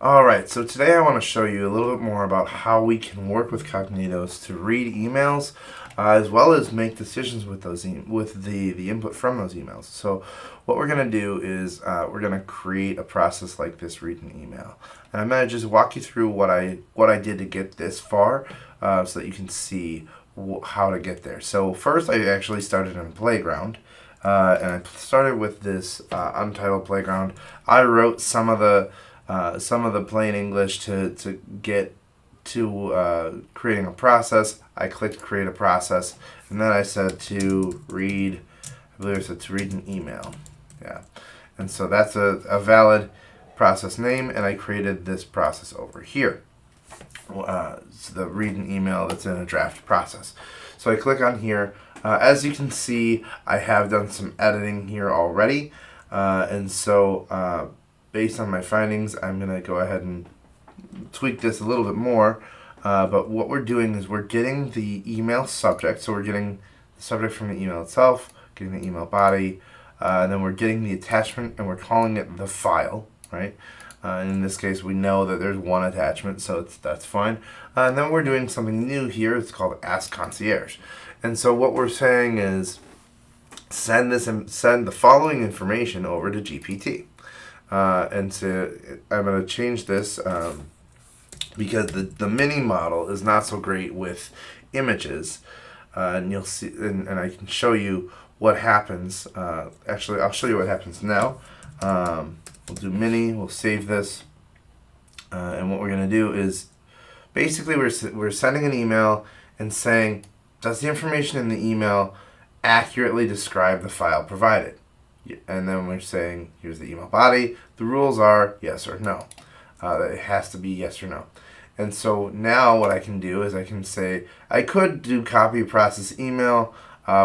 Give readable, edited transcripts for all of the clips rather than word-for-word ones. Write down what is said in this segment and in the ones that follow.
Alright, so today I want to show you a little bit more about how we can work with Kognitos to read emails as well as make decisions with those with the input from those emails. So what we're going to do is we're going to create a process like this, read an email. And I'm going to just walk you through what I did to get this far so that you can see how to get there. So first I actually started in Playground. And I started with this untitled Playground. I wrote some of the plain English to get to creating a process. I clicked create a process, and then I said to read, I believe I said to read an email. Yeah. And so that's a valid process name, and I created this process over here. So the read an email that's in a draft process. So I click on here. As you can see, I have done some editing here already, and so based on my findings, I'm going to go ahead and tweak this a little bit more. But what we're doing is we're getting the email subject, so we're getting the subject from the email itself, getting the email body, and then we're getting the attachment, and we're calling it the file, right? In this case, we know that there's one attachment, so that's fine. And then we're doing something new here. It's called Ask Concierge. And so what we're saying is send the following information over to GPT. I'm going to change this because the mini model is not so great with images. And you'll see, and I can show you what happens. Actually, I'll show you what happens now. We'll do mini, we'll save this. And what we're going to do is basically we're sending an email and saying, does the information in the email accurately describe the file provided? And then we're saying, here's the email body. The rules are yes or no. It has to be yes or no. And so now what I can do is I can say, I could do copy process email.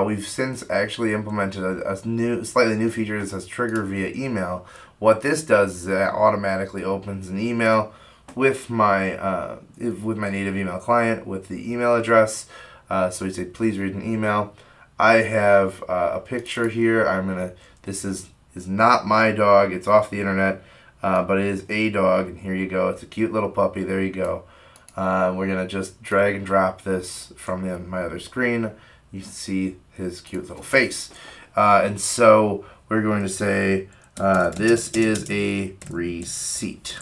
We've since actually implemented a slightly new feature that says trigger via email. What this does is it automatically opens an email with my native email client with the email address. So we say, please read an email. I have a picture here. This is not my dog. It's off the internet, but it is a dog. And here you go. It's a cute little puppy. There you go. We're going to just drag and drop this from my other screen. You can see his cute little face. And so we're going to say, this is a receipt.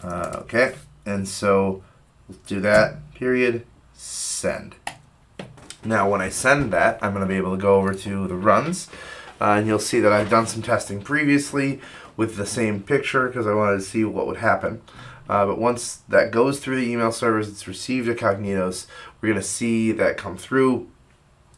Okay. And so we'll do that, period, send. Now when I send that, I'm going to be able to go over to the runs, and you'll see that I've done some testing previously with the same picture because I wanted to see what would happen. But once that goes through the email servers, it's received at Kognitos, we're going to see that come through,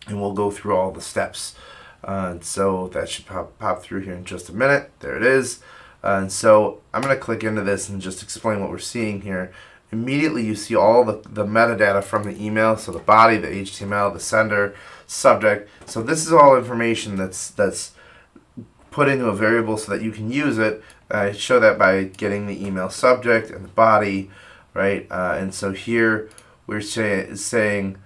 and we'll go through all the steps. And so that should pop through here in just a minute. There it is. And so I'm going to click into this and just explain what we're seeing here. Immediately you see all the metadata from the email, so the body, the HTML, the sender, subject. So this is all information that's put into a variable so that you can use it. I show that by getting the email subject and the body, right? And so here we're saying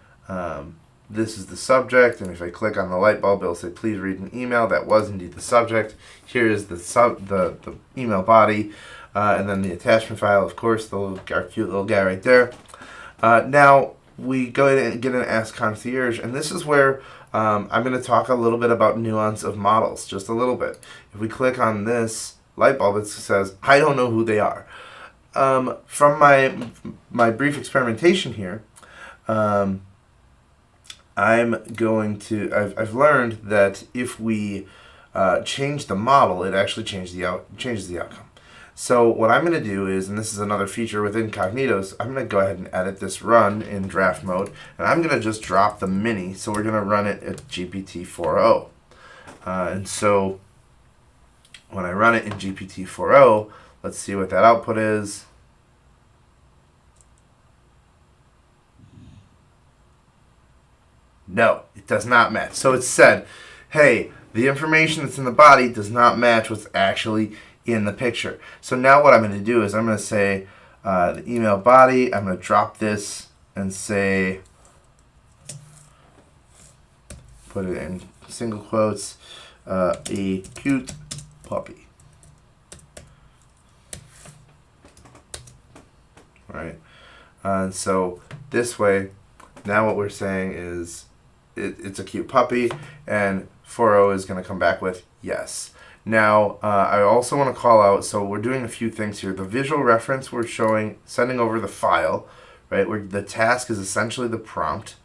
this is the subject, and if I click on the light bulb, it'll say please read an email. That was indeed the subject. Here is the email body. And then the attachment file, of course, our cute little guy right there. Now we go ahead and get an Ask Concierge, and this is where I'm going to talk a little bit about nuance of models, just a little bit. If we click on this light bulb, it says, I don't know who they are. From my brief experimentation here, I've learned that if we change the model, it actually changes the outcome. So what I'm going to do is, and this is another feature within Kognitos, I'm going to go ahead and edit this run in draft mode, and I'm going to just drop the mini, so we're going to run it at GPT-4o. And so when I run it in GPT-4o, let's see what that output is. No, it does not match. So it said, hey, the information that's in the body does not match what's actually in the picture. So now what I'm going to do is I'm going to say the email body, I'm going to drop this and say, put it in single quotes, a cute puppy. right? And so this way, now what we're saying is it's a cute puppy, and 4.0 is going to come back with yes. Now, I also want to call out, so we're doing a few things here. The visual reference, we're sending over the file, right, where the task is essentially the prompt,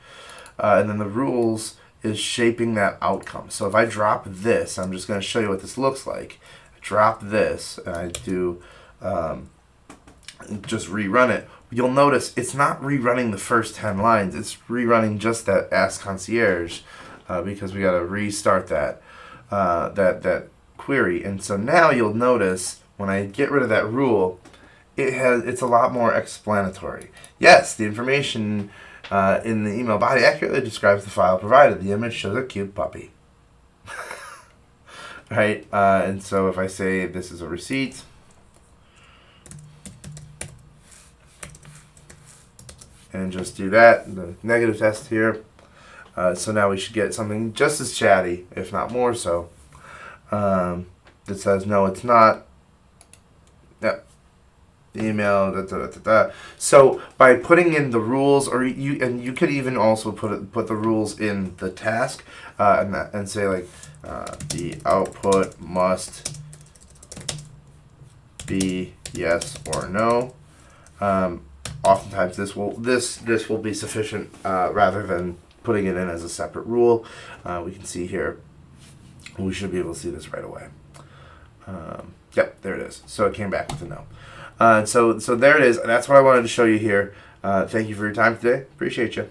and then the rules is shaping that outcome. So if I drop this, I'm just going to show you what this looks like. I drop this, and I do just rerun it. You'll notice it's not rerunning the first 10 lines. It's rerunning just that Ask Concierge, because we got to restart that that query. And so now you'll notice when I get rid of that rule, it's a lot more explanatory. Yes, the information in the email body accurately describes the file provided. The image shows a cute puppy. Right? And so if I say this is a receipt, and just do that, the negative test here. So now we should get something just as chatty, if not more so, that says, no, it's not. Yep. Email, da, da, da, da, da. So by putting in the rules, or you could even also put the rules in the task, and say like the output must be yes or no. Oftentimes this will be sufficient rather than putting it in as a separate rule. We can see here. We should be able to see this right away. Yep, there it is. So it came back with a no. So there it is, and that's what I wanted to show you here. Thank you for your time today. Appreciate you.